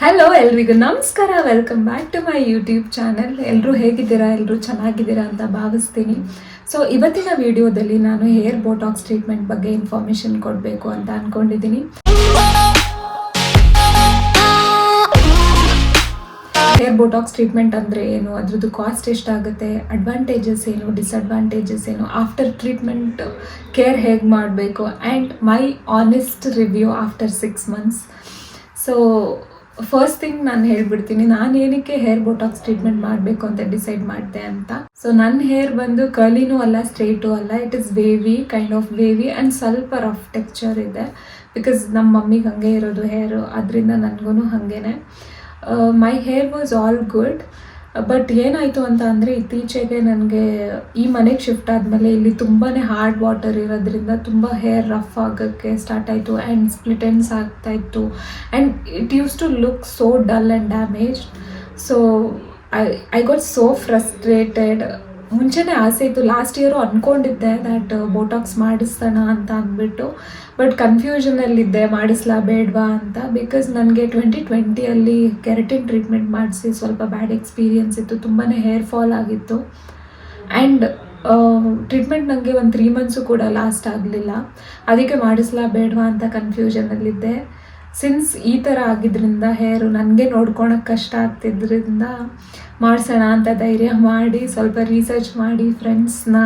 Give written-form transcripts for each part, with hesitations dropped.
Hello ಎಲ್ರಿಗೂ ನಮಸ್ಕಾರ, welcome back to my YouTube channel. ಎಲ್ಲರೂ ಹೇಗಿದ್ದೀರಾ? ಎಲ್ಲರೂ ಚೆನ್ನಾಗಿದ್ದೀರಾ ಅಂತ ಭಾವಿಸ್ತೀನಿ. ಸೊ ಇವತ್ತಿನ ವಿಡಿಯೋದಲ್ಲಿ ನಾನು ಹೇರ್ ಬೋಟಾಕ್ಸ್ ಟ್ರೀಟ್ಮೆಂಟ್ ಬಗ್ಗೆ ಇನ್ಫಾರ್ಮೇಷನ್ ಕೊಡಬೇಕು ಅಂತ ಅಂದ್ಕೊಂಡಿದ್ದೀನಿ. ಹೇರ್ ಬೋಟಾಕ್ಸ್ ಟ್ರೀಟ್ಮೆಂಟ್ ಅಂದರೆ ಏನು, ಅದ್ರದ್ದು ಕಾಸ್ಟ್ ಎಷ್ಟಾಗುತ್ತೆ, ಅಡ್ವಾಂಟೇಜಸ್ ಏನು, ಡಿಸಡ್ವಾಂಟೇಜಸ್ ಏನು, ಆಫ್ಟರ್ ಟ್ರೀಟ್ಮೆಂಟ್ ಕೇರ್ ಹೇಗೆ ಮಾಡಬೇಕು, and my honest review after 6 months. So first thing ನಾನು ಹೇಳ್ಬಿಡ್ತೀನಿ, ನಾನು ಏನಕ್ಕೆ ಹೇರ್ ಬೋಟಾಕ್ಸ್ ಟ್ರೀಟ್ಮೆಂಟ್ ಮಾಡಬೇಕು ಅಂತ ಡಿಸೈಡ್ ಮಾಡಿದೆ ಅಂತ. ಸೊ ನನ್ನ ಹೇರ್ ಬಂದು ಕರ್ಲಿನೂ ಅಲ್ಲ, ಸ್ಟ್ರೇಟು ಅಲ್ಲ, it is ವೇವಿ, kind of ವೇವಿ and ಸ್ವಲ್ಪ ರಫ್ ಟೆಕ್ಸ್ಚರ್ ಇದೆ. ಬಿಕಾಸ್ ನಮ್ಮ ಮಮ್ಮಿಗೆ ಹಾಗೆ ಇರೋದು ಹೇರು, ಅದರಿಂದ ನನಗೂ ಹಾಗೇನೆ. My hair was all good. But ಏನಾಯಿತು ಅಂತ ಅಂದರೆ, ಇತ್ತೀಚೆಗೆ ನನಗೆ ಈ ಮನೆಗೆ ಶಿಫ್ಟ್ ಆದಮೇಲೆ ಇಲ್ಲಿ ತುಂಬಾ ಹಾರ್ಡ್ ವಾಟರ್ ಇರೋದ್ರಿಂದ ತುಂಬ ಹೇರ್ ರಫ್ ಆಗೋಕ್ಕೆ ಸ್ಟಾರ್ಟ್ ಆಯಿತು ಆ್ಯಂಡ್ ಸ್ಪ್ಲಿಟ್ ಎಂಡ್ಸ್ ಆಗ್ತಾಯಿತ್ತು and it use to look so dull and damage. So I got so frustrated. ಮುಂಚೆನೇ ಆಸೆ ಇತ್ತು, ಲಾಸ್ಟ್ ಇಯರು ಅಂದ್ಕೊಂಡಿದ್ದೆ ದ್ಯಾಟ್ ಬೋಟಾಕ್ಸ್ ಮಾಡಿಸೋಣ ಅಂತ ಅಂದ್ಬಿಟ್ಟು. ಬಟ್ ಕನ್ಫ್ಯೂಷನಲ್ಲಿದ್ದೆ, ಮಾಡಿಸ್ಲಾ ಬೇಡವಾ ಅಂತ. ಬಿಕಾಸ್ ನನಗೆ 2020 ಕೆರಟಿನ್ ಟ್ರೀಟ್ಮೆಂಟ್ ಮಾಡಿಸಿ ಸ್ವಲ್ಪ ಬ್ಯಾಡ್ ಎಕ್ಸ್ಪೀರಿಯನ್ಸ್ ಇತ್ತು, ತುಂಬಾ ಹೇರ್ ಫಾಲ್ ಆಗಿತ್ತು. ಆ್ಯಂಡ್ ಟ್ರೀಟ್ಮೆಂಟ್ ನನಗೆ ಒಂದು 3 months ಕೂಡ ಲಾಸ್ಟ್ ಆಗಲಿಲ್ಲ. ಅದಕ್ಕೆ ಮಾಡಿಸ್ಲಾ ಬೇಡವಾ ಅಂತ ಕನ್ಫ್ಯೂಷನಲ್ಲಿದ್ದೆ. ಸಿನ್ಸ್ ಈ ಥರ ಆಗಿದ್ದರಿಂದ ಹೇರು ನನಗೆ ನೋಡ್ಕೊಳಕ್ಕೆ ಕಷ್ಟ ಆಗ್ತಿದ್ದರಿಂದ ಮಾಡಿಸೋಣ ಅಂತ ಧೈರ್ಯ ಮಾಡಿ, ಸ್ವಲ್ಪ ರಿಸರ್ಚ್ ಮಾಡಿ, ಫ್ರೆಂಡ್ಸ್ನ,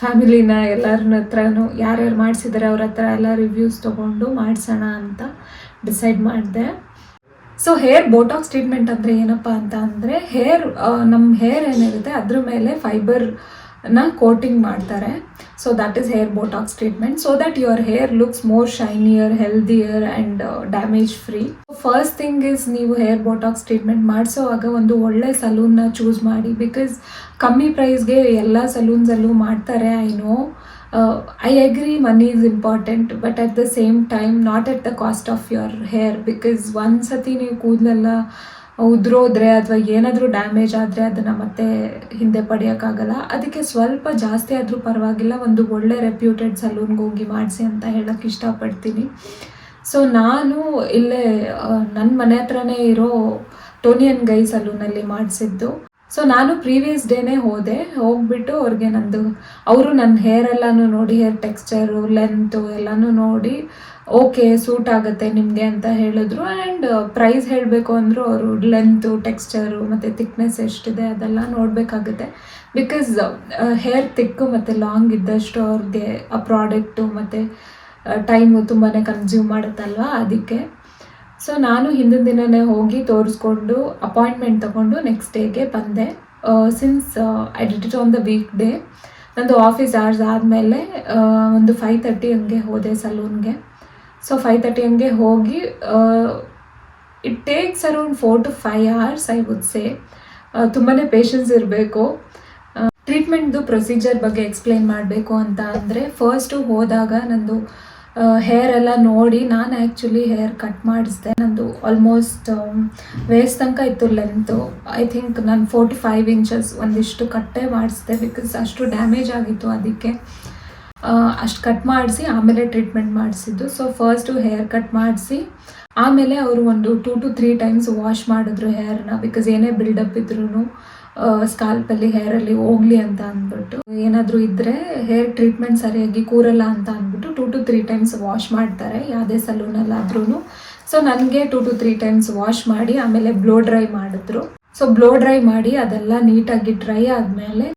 ಫ್ಯಾಮಿಲಿನ, ಎಲ್ಲರ ಹತ್ರನೂ ಯಾರ್ಯಾರು ಮಾಡಿಸಿದ್ದಾರೆ ಅವ್ರ ಹತ್ರ ಎಲ್ಲ ರಿವ್ಯೂಸ್ ತೊಗೊಂಡು ಮಾಡಿಸೋಣ ಅಂತ ಡಿಸೈಡ್ ಮಾಡಿದೆ. ಸೊ ಹೇರ್ ಬೋಟಾಕ್ಸ್ ಟ್ರೀಟ್ಮೆಂಟ್ ಅಂದರೆ ಏನಪ್ಪ ಅಂತ ಅಂದರೆ, ನಮ್ಮ ಹೇರ್ ಏನಿರುತ್ತೆ ಅದ್ರ ಮೇಲೆ ಫೈಬರ್ನ ಕೋಟಿಂಗ್ ಮಾಡ್ತಾರೆ. So that is hair botox treatment, so that your hair looks more shinier, healthier and damage free. First thing is, ನೀವು ಹೇರ್ ಬೋಟಾಕ್ಸ್ ಟ್ರೀಟ್ಮೆಂಟ್ ಮಾಡಿಸೋವಾಗ ಒಂದು ಒಳ್ಳೆ ಸಲೂನ್ನ ಚೂಸ್ ಮಾಡಿ. ಬಿಕಾಸ್ ಕಮ್ಮಿ ಪ್ರೈಸ್ಗೆ ಎಲ್ಲ ಸಲೂನ್ಸಲ್ಲೂ ಮಾಡ್ತಾರೆ. I know, I agree, money is important, but at the same time not at the cost of your hair. Because ಒಂದು ಸತಿ ನೀವು ಕೂದಲೆಲ್ಲ ಉದುರೋದ್ರೆ ಅಥವಾ ಏನಾದರೂ ಡ್ಯಾಮೇಜ್ ಆದರೆ ಅದನ್ನು ಮತ್ತೆ ಹಿಂದೆ ಪಡೆಯೋಕ್ಕಾಗಲ್ಲ. ಅದಕ್ಕೆ ಸ್ವಲ್ಪ ಜಾಸ್ತಿ ಆದರೂ ಪರವಾಗಿಲ್ಲ, ಒಂದು ಒಳ್ಳೆ ರೆಪ್ಯೂಟೆಡ್ ಸಲೂನ್ಗೆ ಹೋಗಿ ಮಾಡಿಸಿ ಅಂತ ಹೇಳೋಕ್ಕೆ ಇಷ್ಟಪಡ್ತೀನಿ. ಸೊ ನಾನು ಇಲ್ಲೇ ನನ್ನ ಮನೆ ಹತ್ರನೇ ಇರೋ ಟೋನಿ ಆ್ಯಂಡ್ ಗೈ ಸಲೂನಲ್ಲಿ ಮಾಡಿಸಿದ್ದು. ಸೊ ನಾನು ಪ್ರೀವಿಯಸ್ ಡೇನೇ ಹೋಗ್ಬಿಟ್ಟು ಅವ್ರಿಗೆ ಅವರು ನನ್ನ ಹೇರ್ ಎಲ್ಲನೂ ನೋಡಿ, ಹೇರ್ ಟೆಕ್ಸ್ಚರು, ಲೆಂತು ಎಲ್ಲನೂ ನೋಡಿ ಓಕೆ ಸೂಟ್ ಆಗುತ್ತೆ ನಿಮಗೆ ಅಂತ ಹೇಳಿದ್ರು. ಆ್ಯಂಡ್ ಪ್ರೈಸ್ ಹೇಳಬೇಕು ಅಂದರು, ಅವರು ಲೆಂತು, ಟೆಕ್ಸ್ಚರು ಮತ್ತು ಥಿಕ್ನೆಸ್ ಎಷ್ಟಿದೆ ಅದೆಲ್ಲ ನೋಡಬೇಕಾಗುತ್ತೆ. ಬಿಕಾಸ್ ಹೇರ್ ಥಿಕ್ಕು ಮತ್ತು ಲಾಂಗ್ ಇದ್ದಷ್ಟು ಅವ್ರಿಗೆ ಆ ಪ್ರಾಡಕ್ಟು ಮತ್ತು ಟೈಮು ತುಂಬಾ ಕನ್ಸ್ಯೂಮ್ ಮಾಡುತ್ತಲ್ವ, ಅದಕ್ಕೆ. ಸೊ ನಾನು ಹಿಂದಿನ ದಿನವೇ ಹೋಗಿ ತೋರಿಸ್ಕೊಂಡು ಅಪಾಯಿಂಟ್ಮೆಂಟ್ ತೊಗೊಂಡು ನೆಕ್ಸ್ಟ್ ಡೇಗೆ ಬಂದೆ. Since I did it on the weak day. ನಂದು ಆಫೀಸ್ ಅವರ್ಸ್ ಆದಮೇಲೆ ಒಂದು 5:30 ಹಂಗೆ ಹೋದೆ ಸಲೂನ್ಗೆ. ಸೊ 5:30 ಹಂಗೆ ಹೋಗಿ, it takes around 4 to 5 hours I would ಸೇ. ತುಂಬಾ ಪೇಷನ್ಸ್ ಇರಬೇಕು. ಟ್ರೀಟ್ಮೆಂಟ್ದು ಪ್ರೊಸೀಜರ್ ಬಗ್ಗೆ ಎಕ್ಸ್ಪ್ಲೈನ್ ಮಾಡಬೇಕು ಅಂತ ಅಂದರೆ, ಫಸ್ಟು ಹೋದಾಗ ನಂದು ಹೇರ್ ಎಲ್ಲ ನೋಡಿ, ನಾನು ಆ್ಯಕ್ಚುಲಿ ಹೇರ್ ಕಟ್ ಮಾಡಿಸಿದೆ. ನಂದು ಆಲ್ಮೋಸ್ಟ್ ವೇಸ್ಟ್ ತನಕ ಇತ್ತು ಲೆಂತು. ಐ ಥಿಂಕ್ ನಾನು 4 to 5 inches ಒಂದಿಷ್ಟು ಕಟ್ಟೇ ಮಾಡಿಸಿದೆ. ಬಿಕಾಸ್ ಅಷ್ಟು ಡ್ಯಾಮೇಜ್ ಆಗಿತ್ತು, ಅದಕ್ಕೆ ಅಷ್ಟು ಕಟ್ ಮಾಡಿಸಿ ಆಮೇಲೆ ಟ್ರೀಟ್ಮೆಂಟ್ ಮಾಡಿಸಿದ್ದು. ಸೊ ಫಸ್ಟು ಹೇರ್ ಕಟ್ ಮಾಡಿಸಿ ಆಮೇಲೆ ಅವರು ಒಂದು 2 to 3 times ವಾಶ್ ಮಾಡಿದ್ರು ಹೇರ್ನ. ಬಿಕಾಸ್ ಏನೇ ಬಿಲ್ಡಪ್ ಇದ್ರೂ ಸ್ಕಾಲ್ಪಲ್ಲಿ, ಹೇರಲ್ಲಿ ಹೋಗಲಿ ಅಂತ ಅಂದ್ಬಿಟ್ಟು, ಏನಾದರೂ ಇದ್ದರೆ ಹೇರ್ ಟ್ರೀಟ್ಮೆಂಟ್ ಸರಿಯಾಗಿ ಕೂರಲ್ಲ ಅಂತ ಅಂದ್ಬಿಟ್ಟು 2 to 3 times ವಾಶ್ ಮಾಡ್ತಾರೆ ಯಾವುದೇ ಸಲೂನಲ್ಲಾದ್ರೂ. ಸೊ ನನಗೆ 2 to 3 times ವಾಶ್ ಮಾಡಿ ಆಮೇಲೆ ಬ್ಲೋ ಡ್ರೈ ಮಾಡಿದ್ರು. ಸೊ ಬ್ಲೋ ಡ್ರೈ ಮಾಡಿ ಅದೆಲ್ಲ ನೀಟಾಗಿ ಡ್ರೈ ಆದಮೇಲೆ,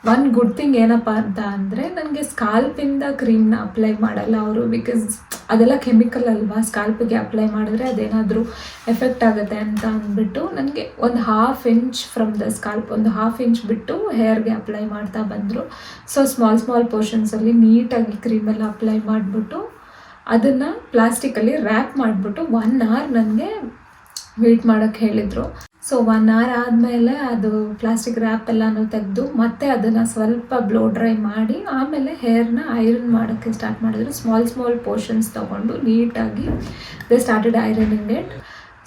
ಒನ್ ಗುಡ್ ಥಿಂಗ್ ಏನಪ್ಪ ಅಂತ ಅಂದರೆ, ನನಗೆ ಸ್ಕಾಲ್ಪಿಂದ ಕ್ರೀಮ್ನ ಅಪ್ಲೈ ಮಾಡಲ್ಲ ಅವರು. ಬಿಕಾಸ್ ಅದೆಲ್ಲ ಕೆಮಿಕಲ್ ಅಲ್ವಾ, ಸ್ಕಾಲ್ಪಿಗೆ ಅಪ್ಲೈ ಮಾಡಿದ್ರೆ ಅದೇನಾದರೂ ಎಫೆಕ್ಟ್ ಆಗುತ್ತೆ ಅಂತ ಅಂದ್ಬಿಟ್ಟು ನನಗೆ ಒಂದು 1/2 inch ಫ್ರಮ್ ದ ಸ್ಕಾಲ್ಪ್, ಒಂದು 1/2 inch ಬಿಟ್ಟು ಹೇರ್ಗೆ ಅಪ್ಲೈ ಮಾಡ್ತಾ ಬಂದರು. ಸೊ ಸ್ಮಾಲ್ ಪೋರ್ಷನ್ಸಲ್ಲಿ ನೀಟಾಗಿ ಕ್ರೀಮೆಲ್ಲ ಅಪ್ಲೈ ಮಾಡಿಬಿಟ್ಟು ಅದನ್ನು ಪ್ಲಾಸ್ಟಿಕಲ್ಲಿ ರ್ಯಾಪ್ ಮಾಡಿಬಿಟ್ಟು 1 hour ನನಗೆ ವೆಯ್ಟ್ ಮಾಡೋಕ್ಕೆ ಹೇಳಿದರು. ಸೊ 1 hour ಆದಮೇಲೆ ಅದು ಪ್ಲಾಸ್ಟಿಕ್ ರ್ಯಾಪ್ ಎಲ್ಲನೂ ತೆಗೆದು ಮತ್ತೆ ಅದನ್ನು ಸ್ವಲ್ಪ ಬ್ಲೋ ಡ್ರೈ ಮಾಡಿ ಆಮೇಲೆ ಹೇರ್ನ ಐರನ್ ಮಾಡೋಕ್ಕೆ ಸ್ಟಾರ್ಟ್ ಮಾಡಿದ್ರು. ಸ್ಮಾಲ್ ಪೋರ್ಷನ್ಸ್ ತೊಗೊಂಡು ನೀಟಾಗಿ they started ironing it.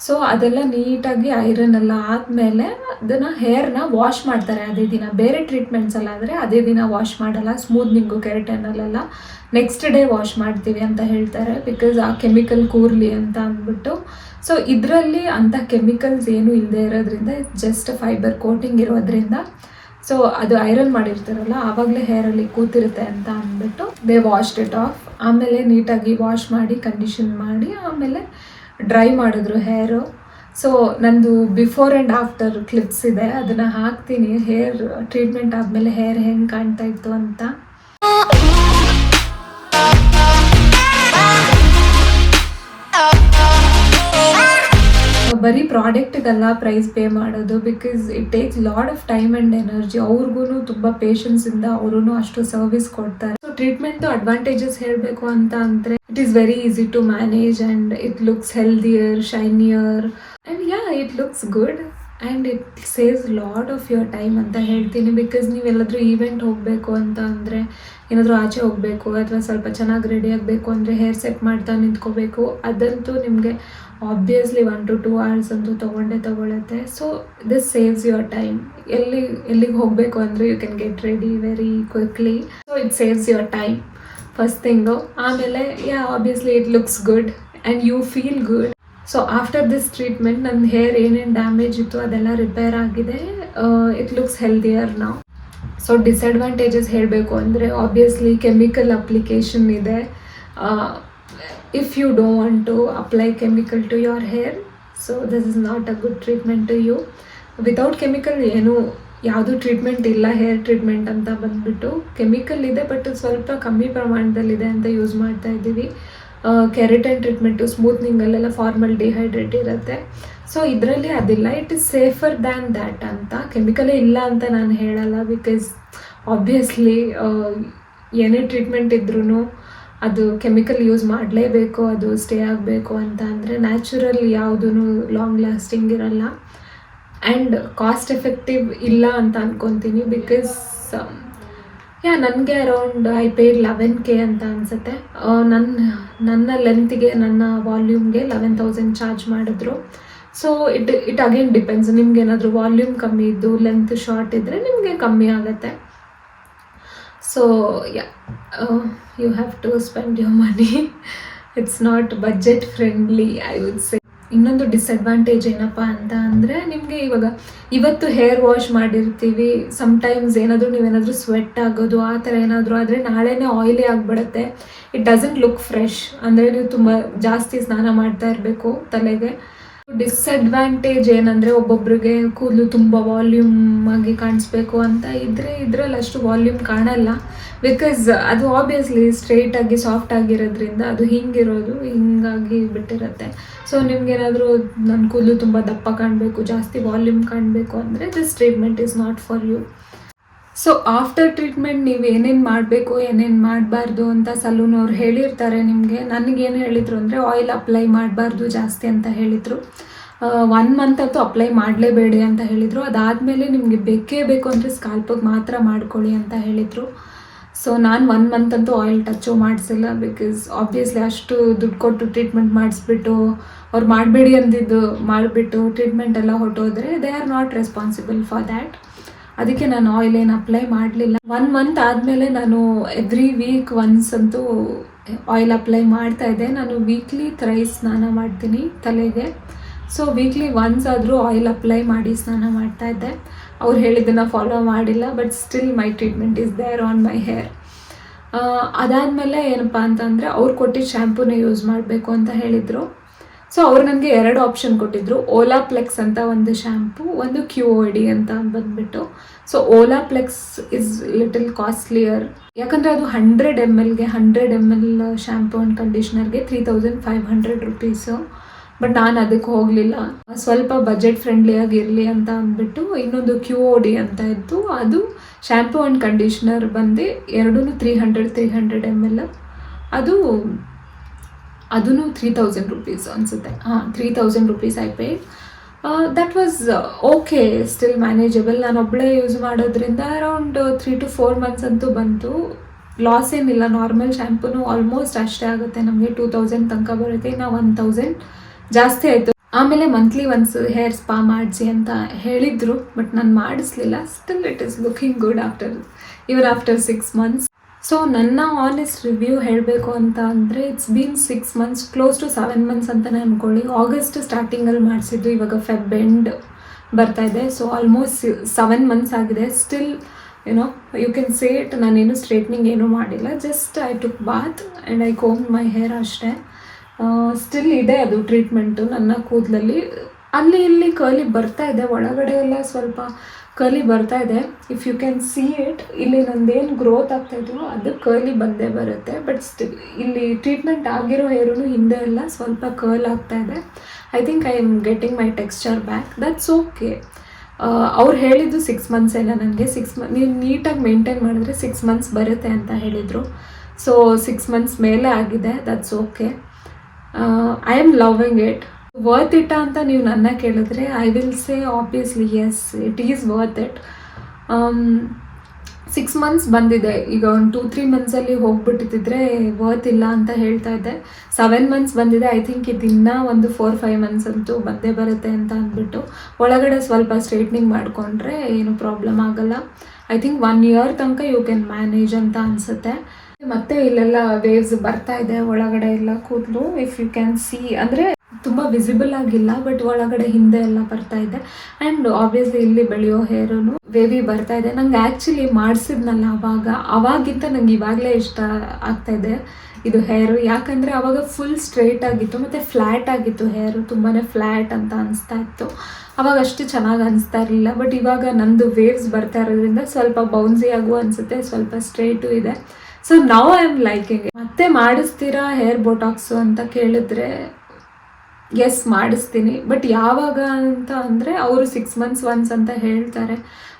So ಅದೆಲ್ಲ ನೀಟಾಗಿ ಐರನ್ ಎಲ್ಲ ಆದಮೇಲೆ ಅದನ್ನು ಹೇರ್ನ ವಾಶ್ ಮಾಡ್ತಾರೆ ಅದೇ ದಿನ. ಬೇರೆ ಟ್ರೀಟ್ಮೆಂಟ್ಸ್ ಎಲ್ಲ ಆದರೆ ಅದೇ ದಿನ ವಾಶ್ ಮಾಡಲ್ಲ, ಸ್ಮೂತ್ನಿಂಗು ಕೆರಟನಲ್ಲೆಲ್ಲ ನೆಕ್ಸ್ಟ್ ಡೇ ವಾಶ್ ಮಾಡ್ತೀವಿ ಅಂತ ಹೇಳ್ತಾರೆ, ಬಿಕಾಸ್ ಆ ಕೆಮಿಕಲ್ ಕೂರ್ಲಿ ಅಂತ ಅಂದ್ಬಿಟ್ಟು. ಸೊ ಇದರಲ್ಲಿ ಅಂಥ ಕೆಮಿಕಲ್ಸ್ ಏನೂ ಇಲ್ಲದೆ ಇರೋದ್ರಿಂದ ಜಸ್ಟ್ ಫೈಬರ್ ಕೋಟಿಂಗ್ ಇರೋದ್ರಿಂದ ಸೊ ಅದು ಐರನ್ ಮಾಡಿರ್ತಾರಲ್ಲ ಆವಾಗಲೇ ಹೇರಲ್ಲಿ ಕೂತಿರುತ್ತೆ ಅಂತ ಅಂದ್ಬಿಟ್ಟು ದೇ ವಾಶ್ಡ್ ಇಟ್ ಆಫ್. ಆಮೇಲೆ ನೀಟಾಗಿ ವಾಶ್ ಮಾಡಿ ಕಂಡೀಷನ್ ಮಾಡಿ ಆಮೇಲೆ ಡ್ರೈ ಮಾಡಿದ್ರು ಹೇರು. ಸೊ ನಂದು ಬಿಫೋರ್ ಆ್ಯಂಡ್ ಆಫ್ಟರ್ ಕ್ಲಿಪ್ಸ್ ಇದೆ, ಅದನ್ನು ಹಾಕ್ತೀನಿ. ಹೇರ್ ಟ್ರೀಟ್ಮೆಂಟ್ ಆದಮೇಲೆ ಹೇರ್ ಹೆಂಗೆ ಕಾಣ್ತಾ ಇತ್ತು ಅಂತ. ಬರೀ ಪ್ರಾಡಕ್ಟಿಗೆಲ್ಲ ಪ್ರೈಸ್ ಪೇ ಮಾಡೋದು, because it takes lot of time and energy. ಅವ್ರಿಗೂ ತುಂಬ ಪೇಷನ್ಸಿಂದ ಅವರು ಅಷ್ಟು ಸರ್ವಿಸ್ ಕೊಡ್ತಾರೆ. ಸೊ ಟ್ರೀಟ್ಮೆಂಟ್ದು ಅಡ್ವಾಂಟೇಜಸ್ ಹೇಳಬೇಕು ಅಂತ ಅಂದರೆ it is very easy to manage and it looks healthier, shinier and it looks good and it saves lot of your time ಅಂತ ಹೇಳ್ತೀನಿ. ಬಿಕಾಸ್ ನೀವೆಲ್ಲಾದರೂ ಈವೆಂಟ್ ಹೋಗಬೇಕು ಅಂತ ಅಂದರೆ, ಏನಾದರೂ ಆಚೆ ಹೋಗಬೇಕು ಅಥವಾ ಸ್ವಲ್ಪ ಚೆನ್ನಾಗಿ ರೆಡಿ ಆಗಬೇಕು ಅಂದರೆ ಹೇರ್ ಸೆಟ್ ಮಾಡ್ತಾ ನಿಂತ್ಕೋಬೇಕು, ಅದಂತೂ ನಿಮಗೆ ಆಬ್ವಿಯಸ್ಲಿ 1 to 2 hours ಅಂತೂ ತೊಗೊಳುತ್ತೆ. So this saves your time. ಎಲ್ಲಿಗೆ ಹೋಗಬೇಕು ಅಂದರೆ you can get ready very quickly. So it saves your time first thing. ಆಮೇಲೆ obviously it looks good and you feel good. So after this treatment ನನ್ನ hair ಏನೇನು damage ಇತ್ತು ಅದೆಲ್ಲ repair ಆಗಿದೆ. It looks healthier ನಾವು. So disadvantages ಹೇಳಬೇಕು ಅಂದರೆ obviously chemical application ಇದೆ. If you don't want to apply chemical to your hair, so this is not a good treatment to you. Without chemical ಯಾವುದು treatment ಇಲ್ಲ, hair treatment ಅಂತ ಬಂದ್ಬಿಟ್ಟು chemical ಇದೆ but ಸ್ವಲ್ಪ ಕಮ್ಮಿ ಪ್ರಮಾಣದಲ್ಲಿದೆ ಅಂತ ಯೂಸ್ ಮಾಡ್ತಾ ಇದ್ದೀವಿ. ಕೆರಟನ್ ಟ್ರೀಟ್ಮೆಂಟು ಸ್ಮೂತ್ನಿಂಗಲ್ಲೆಲ್ಲ ಫಾರ್ಮಲ್ಡಿಹೈಡ್ರೇಟ್ ಇರುತ್ತೆ. ಸೊ ಇದರಲ್ಲಿ ಅದಿಲ್ಲ. It is safer than that ಅಂತ. ಕೆಮಿಕಲೇ ಇಲ್ಲ ಅಂತ ನಾನು ಹೇಳಲ್ಲ, ಬಿಕಾಸ್ ಆಬ್ವಿಯಸ್ಲಿ ಏನೇ ಟ್ರೀಟ್ಮೆಂಟ್ ಇದ್ರೂ ಅದು ಕೆಮಿಕಲ್ ಯೂಸ್ ಮಾಡಲೇಬೇಕು, ಅದು ಸ್ಟೇ ಆಗಬೇಕು ಅಂತ ಅಂದರೆ. ನ್ಯಾಚುರಲ್ ಯಾವುದೂ ಲಾಂಗ್ ಲಾಸ್ಟಿಂಗ್ ಇರಲ್ಲ ಆ್ಯಂಡ್ ಕಾಸ್ಟ್ ಎಫೆಕ್ಟಿವ್ ಇಲ್ಲ ಅಂತ ಅಂದ್ಕೊತೀನಿ. ಬಿಕಾಸ್ ನನಗೆ ಅರೌಂಡ್ ಐ ಪೇಡ್ 11K ಅಂತ ಅನಿಸುತ್ತೆ. ನನ್ನ ಲೆಂತ್ಗೆ, ನನ್ನ ವಾಲ್ಯೂಮ್ಗೆ 11,000 ಚಾರ್ಜ್ ಮಾಡಿದ್ರು. So it again depends. ನಿಮ್ಗೆ ಏನಾದರೂ ವಾಲ್ಯೂಮ್ ಕಮ್ಮಿ ಇದ್ದು ಲೆಂತ್ ಶಾರ್ಟ್ ಇದ್ದರೆ ನಿಮಗೆ ಕಮ್ಮಿ ಆಗುತ್ತೆ. So you have to spend your money. It's not budget friendly, I would say. ಇನ್ನೊಂದು ಡಿಸ್ಅಡ್ವಾಂಟೇಜ್ ಏನಪ್ಪ ಅಂತ ಅಂದರೆ, ನಿಮಗೆ ಇವತ್ತು ಹೇರ್ ವಾಶ್ ಮಾಡಿರ್ತೀವಿ, ಸಮ್ಟೈಮ್ಸ್ ನೀವೇನಾದರೂ ಸ್ವೆಟ್ ಆಗೋದು ಆ ಥರ ಏನಾದರೂ ಆದರೆ ನಾಳೆನೇ ಆಯಿಲಿ ಆಗಿಬಿಡುತ್ತೆ. It doesn't look fresh. ಅಂದರೆ ನೀವು ತುಂಬ ಜಾಸ್ತಿ ಸ್ನಾನ ಮಾಡ್ತಾ ಇರಬೇಕು ತಲೆಗೆ. ಡಿಸ್ಅಡ್ವಾಂಟೇಜ್ ಏನಂದರೆ, ಒಬ್ಬೊಬ್ರಿಗೆ ಕೂದಲು ತುಂಬ ವಾಲ್ಯೂಮ್ ಆಗಿ ಕಾಣಿಸ್ಬೇಕು ಅಂತ ಇದ್ದರೆ ಇದರಲ್ಲಿ ಅಷ್ಟು ವಾಲ್ಯೂಮ್ ಕಾಣಲ್ಲ. ಬಿಕಾಸ್ ಅದು ಆಬ್ವಿಯಸ್ಲಿ ಸ್ಟ್ರೈಟಾಗಿ ಸಾಫ್ಟ್ ಆಗಿರೋದ್ರಿಂದ ಅದು ಹಿಂಗಾಗಿ ಬಿಟ್ಟಿರುತ್ತೆ. ಸೊ ನಿಮ್ಗೇನಾದರೂ ನನ್ನ ಕೂದಲು ತುಂಬ ದಪ್ಪ ಕಾಣಬೇಕು, ಜಾಸ್ತಿ ವಾಲ್ಯೂಮ್ ಕಾಣಬೇಕು ಅಂದರೆ this treatment is not for you. So after treatment ನೀವು ಏನೇನು ಮಾಡಬೇಕು ಏನೇನು ಮಾಡಬಾರ್ದು ಅಂತ ಸಲೂನವ್ರು ಹೇಳಿರ್ತಾರೆ ನಿಮಗೆ. ನನಗೇನು ಹೇಳಿದರು ಅಂದರೆ ಆಯಿಲ್ ಅಪ್ಲೈ ಮಾಡಬಾರ್ದು ಜಾಸ್ತಿ ಅಂತ ಹೇಳಿದರು. 1 month ಅಂತೂ ಅಪ್ಲೈ ಮಾಡಲೇಬೇಡಿ ಅಂತ ಹೇಳಿದರು. ಅದಾದಮೇಲೆ ನಿಮಗೆ ಬೇಕೇ ಬೇಕು ಅಂದರೆ ಸ್ಕಾಲ್ಪಿಗೆ ಮಾತ್ರ ಮಾಡ್ಕೊಳ್ಳಿ ಅಂತ ಹೇಳಿದರು. ಸೊ ನಾನು 1 month ಅಂತೂ ಆಯಿಲ್ ಟಚ್ಚು ಮಾಡಿಸಿಲ್ಲ, ಬಿಕಾಸ್ ಆಬ್ವಿಯಸ್ಲಿ ಅಷ್ಟು ದುಡ್ಡು ಕೊಟ್ಟು ಟ್ರೀಟ್ಮೆಂಟ್ ಮಾಡಿಸ್ಬಿಟ್ಟು ಅವ್ರು ಮಾಡಬೇಡಿ ಅಂದಿದ್ದು ಮಾಡಿಬಿಟ್ಟು ಟ್ರೀಟ್ಮೆಂಟ್ ಎಲ್ಲ ಹೊಟ್ಟೋದ್ರೆ they are not responsible for that. ಅದಕ್ಕೆ ನಾನು ಆಯಿಲ್ ಏನು ಅಪ್ಲೈ ಮಾಡಲಿಲ್ಲ. 1 month ಆದಮೇಲೆ ನಾನು ಎವ್ರಿ ವೀಕ್ ಒನ್ಸ್ ಅಂತೂ ಆಯಿಲ್ ಅಪ್ಲೈ ಮಾಡ್ತಾಯಿದ್ದೆ. ನಾನು ವೀಕ್ಲಿ ಥ್ರೈಸ್ ಸ್ನಾನ ಮಾಡ್ತೀನಿ ತಲೆಗೆ. ಸೊ ವೀಕ್ಲಿ ಒನ್ಸ್ ಆದರೂ ಆಯಿಲ್ ಅಪ್ಲೈ ಮಾಡಿ ಸ್ನಾನ ಮಾಡ್ತಾಯಿದ್ದೆ. ಅವ್ರು ಹೇಳಿದ್ದನ್ನು ಫಾಲೋ ಮಾಡಿಲ್ಲ, but still my treatment is there on my hair. ಅದಾದಮೇಲೆ ಏನಪ್ಪ ಅಂತಂದರೆ ಅವ್ರು ಕೊಟ್ಟಿದ್ದ ಶ್ಯಾಂಪೂನೇ ಯೂಸ್ ಮಾಡಬೇಕು ಅಂತ ಹೇಳಿದರು. ಸೊ ಅವ್ರು ನನಗೆ 2 ಆಪ್ಷನ್ ಕೊಟ್ಟಿದ್ದರು. ಓಲಾಪ್ಲೆಕ್ಸ್ ಅಂತ ಒಂದು ಶ್ಯಾಂಪು, ಒಂದು QOD ಅಂತ ಬಂದುಬಿಟ್ಟು. So Olaplex is little costlier, ಯಾಕಂದರೆ ಅದು 100 ml ಶ್ಯಾಂಪು ಆ್ಯಂಡ್ ಕಂಡೀಷ್ನರ್ಗೆ 3,500 rupees. ಬಟ್ ನಾನು ಅದಕ್ಕೆ ಹೋಗಲಿಲ್ಲ. ಸ್ವಲ್ಪ ಬಜೆಟ್ ಫ್ರೆಂಡ್ಲಿಯಾಗಿರಲಿ ಅಂತ ಅಂದ್ಬಿಟ್ಟು ಇನ್ನೊಂದು QOD ಅಂತ ಇತ್ತು. ಅದು ಶ್ಯಾಂಪು ಆ್ಯಂಡ್ ಕಂಡೀಷ್ನರ್ ಬಂದು ಎರಡೂ 300 ml. ಅದೂ 3,000 rupees ಅನಿಸುತ್ತೆ. 3,000 rupees I paid. That was okay, still manageable. ನಾನು ಒಬ್ಬಳೇ ಯೂಸ್ ಮಾಡೋದ್ರಿಂದ ಅರೌಂಡ್ 3 to 4 months ಅಂತೂ ಬಂತು. ಲಾಸ್ ಏನಿಲ್ಲ. ನಾರ್ಮಲ್ ಶ್ಯಾಂಪೂನು ಆಲ್ಮೋಸ್ಟ್ ಅಷ್ಟೇ ಆಗುತ್ತೆ ನಮಗೆ, 2,000 ತನಕ ಬರುತ್ತೆ. ಇನ್ನು 1,000 ಜಾಸ್ತಿ ಆಯಿತು. ಆಮೇಲೆ ಮಂತ್ಲಿ ಒನ್ಸ್ ಹೇರ್ ಸ್ಪಾ ಮಾಡಿಸಿ ಅಂತ ಹೇಳಿದರು, ಬಟ್ ನಾನು ಮಾಡಿಸ್ಲಿಲ್ಲ. Still it is looking good after 6 months. So ನನ್ನ ಆನೆಸ್ಟ್ ರಿವ್ಯೂ ಹೇಳಬೇಕು ಅಂತ ಅಂದರೆ it's been 6 months, close to 7 months ಅಂತಲೇ ಅಂದ್ಕೊಳ್ಳಿ. ಆಗಸ್ಟ್ ಸ್ಟಾರ್ಟಿಂಗಲ್ಲಿ ಮಾಡಿಸಿದ್ದು, ಇವಾಗ ಫೆಬ್ ಎಂಡ್ ಬರ್ತಾ ಇದೆ. ಸೊ ಆಲ್ಮೋಸ್ಟ್ 7 months ಆಗಿದೆ. Still you can say it, ನಾನೇನು ಸ್ಟ್ರೇಟ್ನಿಂಗ್ ಏನೂ ಮಾಡಿಲ್ಲ, just I took bath and I comb my hair ಅಷ್ಟೇ. ಸ್ಟಿಲ್ ಇದೆ ಅದು ಟ್ರೀಟ್ಮೆಂಟು ನನ್ನ ಕೂದಲಲ್ಲಿ. ಅಲ್ಲಿ ಇಲ್ಲಿ ಕರ್ಲಿ ಬರ್ತಾ ಇದೆ, ಒಳಗಡೆ ಎಲ್ಲ ಸ್ವಲ್ಪ ಕರ್ಲಿ ಬರ್ತಾ ಇದೆ. If you can see it, ಇಲ್ಲಿ ನಂದೇನು ಗ್ರೋತ್ ಆಗ್ತಾಯಿದ್ರು ಅದು ಕರ್ಲಿ ಬಂದೇ ಬರುತ್ತೆ. ಬಟ್ ಸ್ಟಿಲ್ ಇಲ್ಲಿ ಟ್ರೀಟ್ಮೆಂಟ್ ಆಗಿರೋ ಹೇರೂ ಹಿಂದೆ ಎಲ್ಲ ಸ್ವಲ್ಪ ಕರ್ಲ್ ಆಗ್ತಾ ಇದೆ. I think I am getting my texture back, that's okay. ಅವ್ರು ಹೇಳಿದ್ದು 6 months ಎಲ್ಲ ನನಗೆ 6 months ನೀವು ನೀಟಾಗಿ ಮೇಂಟೈನ್ ಮಾಡಿದ್ರೆ 6 months ಬರುತ್ತೆ ಅಂತ ಹೇಳಿದರು. ಸೊ 6 months ಮೇಲೆ ಆಗಿದೆ, that's okay. I am loving it. Worth it ಅಂತ ನೀವು ನನ್ನ ಕೇಳಿದ್ರೆ I will say obviously yes, it is worth it. 6 months ಬಂದಿದೆ, ಈಗ ಒಂದು 2-3 monthsಲ್ಲಿ ಹೋಗ್ಬಿಟ್ಟಿದ್ರೆ ವರ್ತ್ ಇಲ್ಲ ಅಂತ ಹೇಳ್ತಾ ಇದ್ದೆ. 7 months ಬಂದಿದೆ. ಐ ಥಿಂಕ್ ಇದನ್ನ ಒಂದು 4-5 months ಅಂತೂ ಬಂದೇ ಬರುತ್ತೆ ಅಂತ ಅಂದ್ಬಿಟ್ಟು ಒಳಗಡೆ ಸ್ವಲ್ಪ ಸ್ಟ್ರೈಟ್ನಿಂಗ್ ಮಾಡಿಕೊಂಡ್ರೆ ಏನು ಪ್ರಾಬ್ಲಮ್ ಆಗಲ್ಲ. ಐ ಥಿಂಕ್ 1 year ತನಕ ಯು ಕ್ಯಾನ್ ಮ್ಯಾನೇಜ್ ಅಂತ ಅನಿಸುತ್ತೆ. ಮತ್ತೆ ಇಲ್ಲೆಲ್ಲ ವೇವ್ಸ್ ಬರ್ತಾ ಇದೆ ಒಳಗಡೆ ಎಲ್ಲ ಕೂದಲು. ಇಫ್ ಯು ಕ್ಯಾನ್ ಸಿ ಅಂದರೆ ತುಂಬ ವಿಸಿಬಲ್ ಆಗಿಲ್ಲ, ಬಟ್ ಒಳಗಡೆ ಹಿಂದೆ ಎಲ್ಲ ಬರ್ತಾ ಇದೆ. ಆ್ಯಂಡ್ ಆಬ್ವಿಯಸ್ಲಿ ಇಲ್ಲಿ ಬೆಳೆಯೋ ಹೇರೂ ವೇವಿ ಬರ್ತಾ ಇದೆ. ನಂಗೆ ಆ್ಯಕ್ಚುಲಿ ಮಾಡಿಸಿದ್ನಲ್ಲ ಅವಾಗಿಂತ ನಂಗೆ ಇವಾಗಲೇ ಇಷ್ಟ ಆಗ್ತಾ ಇದೆ ಇದು ಹೇರು. ಯಾಕಂದರೆ ಆವಾಗ ಫುಲ್ ಸ್ಟ್ರೈಟ್ ಆಗಿತ್ತು ಮತ್ತು ಫ್ಲ್ಯಾಟ್ ಆಗಿತ್ತು ಹೇರು, ತುಂಬಾ ಫ್ಲ್ಯಾಟ್ ಅಂತ ಅನಿಸ್ತಾ ಇತ್ತು. ಅವಾಗ ಅಷ್ಟು ಚೆನ್ನಾಗಿ ಅನಿಸ್ತಾ ಇರಲಿಲ್ಲ. ಬಟ್ ಇವಾಗ ನಂದು ವೇವ್ಸ್ ಬರ್ತಾ ಇರೋದ್ರಿಂದ ಸ್ವಲ್ಪ ಬೌನ್ಸಿ ಆಗು ಅನಿಸುತ್ತೆ, ಸ್ವಲ್ಪ ಸ್ಟ್ರೈಟು ಇದೆ. So now I am liking it. ಮತ್ತೆ ಮಾಡಿಸ್ತೀರಾ ಹೇರ್ ಬೋಟಾಕ್ಸು ಅಂತ ಕೇಳಿದ್ರೆ ಎಸ್ ಮಾಡಿಸ್ತೀನಿ. ಬಟ್ ಯಾವಾಗ ಅಂತ ಅಂದರೆ ಅವರು 6 months ಒನ್ಸ್ ಅಂತ ಹೇಳ್ತಾರೆ.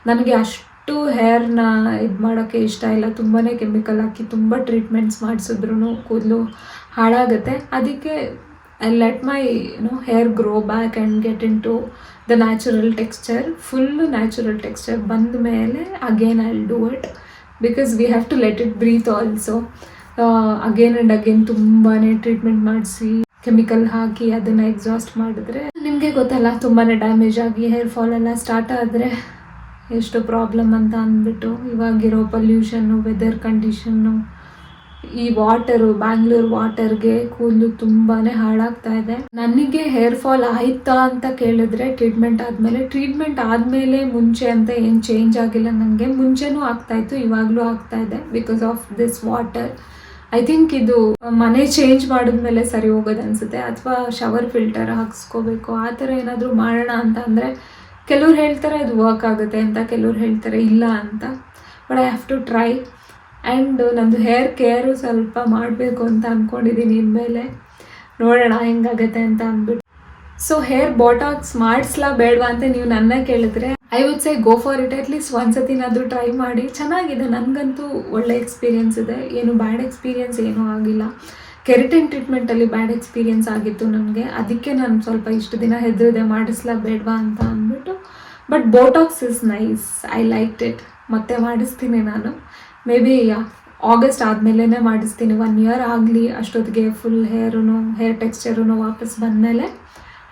ನನಗೆ ಅಷ್ಟು ಹೇರ್ನ ಇದು ಮಾಡೋಕ್ಕೆ ಇಷ್ಟ ಇಲ್ಲ. ತುಂಬಾ ಕೆಮಿಕಲ್ ಹಾಕಿ ತುಂಬ ಟ್ರೀಟ್ಮೆಂಟ್ಸ್ ಮಾಡಿಸಿದ್ರು ಕೂದಲು ಹಾಳಾಗುತ್ತೆ. ಅದಕ್ಕೆ I let my hair grow back and get into the natural texture. Full natural texture ಬಂದ ಮೇಲೆ again I will do it, because we have to let it breathe also. Again and again ತುಂಬಾ treatment ಮಾಡಿಸಿ chemical ಹಾಕಿ ಅದನ್ನು exhaust ಮಾಡಿದ್ರೆ ನಿಮಗೆ ಗೊತ್ತಲ್ಲ, ತುಂಬಾ ಡ್ಯಾಮೇಜ್ ಆಗಿ ಹೇರ್ ಫಾಲ್ ಎಲ್ಲ ಸ್ಟಾರ್ಟ್ ಆದರೆ ಎಷ್ಟು ಪ್ರಾಬ್ಲಮ್ ಅಂತ ಅಂದ್ಬಿಟ್ಟು. ಇವಾಗಿರೋ ಪೊಲ್ಯೂಷನ್ನು, ವೆದರ್ ಕಂಡೀಷನ್ನು, ಈ ವಾಟರು, ಬ್ಯಾಂಗ್ಳೂರ್ ವಾಟರ್ಗೆ ಕೂದಲು ತುಂಬಾ ಹಾಳಾಗ್ತಾ ಇದೆ. ನನಗೆ ಹೇರ್ ಫಾಲ್ ಆಯಿತಾ ಅಂತ ಕೇಳಿದ್ರೆ ಟ್ರೀಟ್ಮೆಂಟ್ ಆದಮೇಲೆ ಮುಂಚೆ ಅಂತ ಏನು ಚೇಂಜ್ ಆಗಿಲ್ಲ. ನನಗೆ ಮುಂಚೆನೂ ಆಗ್ತಾಯಿತ್ತು, ಇವಾಗಲೂ ಆಗ್ತಾ ಇದೆ because of this water. I think ಇದು ಮನೆ ಚೇಂಜ್ ಮಾಡಿದ್ಮೇಲೆ ಸರಿ ಹೋಗೋದು ಅನಿಸುತ್ತೆ, ಅಥವಾ ಶವರ್ ಫಿಲ್ಟರ್ ಹಾಕ್ಸ್ಕೋಬೇಕು, ಆ ಥರ ಏನಾದರೂ ಮಾಡೋಣ ಅಂತ ಅಂದರೆ ಕೆಲವ್ರು ಹೇಳ್ತಾರೆ ಅದು ವರ್ಕ್ ಆಗುತ್ತೆ ಅಂತ, ಕೆಲವ್ರು ಹೇಳ್ತಾರೆ ಇಲ್ಲ ಅಂತ. But I have to try. And ನಂದು ಹೇರ್ ಕೇರು ಸ್ವಲ್ಪ ಮಾಡಬೇಕು ಅಂತ ಅಂದ್ಕೊಂಡಿದ್ದೀನಿ ಇನ್ಮೇಲೆ, ನೋಡೋಣ ಹೆಂಗಾಗತ್ತೆ ಅಂತ ಅಂದ್ಬಿಟ್ಟು. ಸೊ ಹೇರ್ ಬೋಟಾಕ್ಸ್ ಮಾಡಿಸ್ಲಾ ಬೇಡವಾ ಅಂತ ನೀವು ನನ್ನ ಕೇಳಿದ್ರೆ I would say go for it. At least ಒಂದ್ಸತಿನಾದರೂ ಟ್ರೈ ಮಾಡಿ, ಚೆನ್ನಾಗಿದೆ. ನನಗಂತೂ ಒಳ್ಳೆ ಎಕ್ಸ್ಪೀರಿಯೆನ್ಸ್ ಇದೆ, ಏನು ಬ್ಯಾಡ್ ಎಕ್ಸ್ಪೀರಿಯೆನ್ಸ್ ಏನೂ ಆಗಿಲ್ಲ. ಕೆರಟಿನ್ ಟ್ರೀಟ್ಮೆಂಟಲ್ಲಿ ಬ್ಯಾಡ್ ಎಕ್ಸ್ಪೀರಿಯೆನ್ಸ್ ಆಗಿತ್ತು ನನಗೆ, ಅದಕ್ಕೆ ನಾನು ಸ್ವಲ್ಪ ಇಷ್ಟು ದಿನ ಹೆದರಿದೆ ಮಾಡಿಸ್ಲಾ ಬೇಡವಾ ಅಂತ ಅಂದ್ಬಿಟ್ಟು. But Botox is nice, I like it. ಮತ್ತೆ ಮಾಡಿಸ್ತೀನಿ ನಾನು, ಮೇ ಬಿ ಆಗಸ್ಟ್ ಆದಮೇಲೆ ಮಾಡಿಸ್ತೀನಿ. 1 year ಆಗಲಿ, ಅಷ್ಟೊತ್ತಿಗೆ ಫುಲ್ ಹೇರ್ ಟೆಕ್ಸ್ಚರೂ ವಾಪಸ್ ಬಂದಮೇಲೆ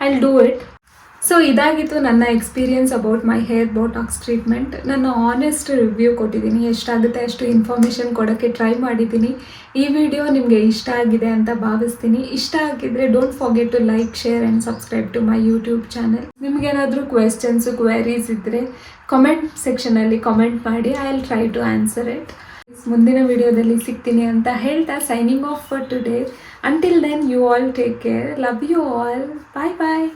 I will do it. So ಇದಾಗಿತ್ತು ನನ್ನ experience about my hair botox treatment. ನಾನು ಆನೆಸ್ಟ್ ರಿವ್ಯೂ ಕೊಟ್ಟಿದ್ದೀನಿ, ಎಷ್ಟಾಗುತ್ತೆ ಅಷ್ಟು ಇನ್ಫಾರ್ಮೇಷನ್ ಕೊಡೋಕ್ಕೆ ಟ್ರೈ ಮಾಡಿದ್ದೀನಿ. ಈ ವಿಡಿಯೋ ನಿಮಗೆ ಇಷ್ಟ ಆಗಿದೆ ಅಂತ ಭಾವಿಸ್ತೀನಿ. ಇಷ್ಟ ಆಗಿದ್ರೆ don't forget to like, share and subscribe to my YouTube channel. ನಿಮಗೇನಾದರೂ ಕ್ವೆರೀಸ್ ಇದ್ದರೆ ಕಮೆಂಟ್ ಸೆಕ್ಷನಲ್ಲಿ ಕಮೆಂಟ್ ಮಾಡಿ, I will try to answer it. ಮುಂದಿನ ವಿಡಿಯೋದಲ್ಲಿ ಸಿಗ್ತೀನಿ ಅಂತ ಹೇಳ್ತಾ signing off for today. Until then you all take care, love you all, bye bye.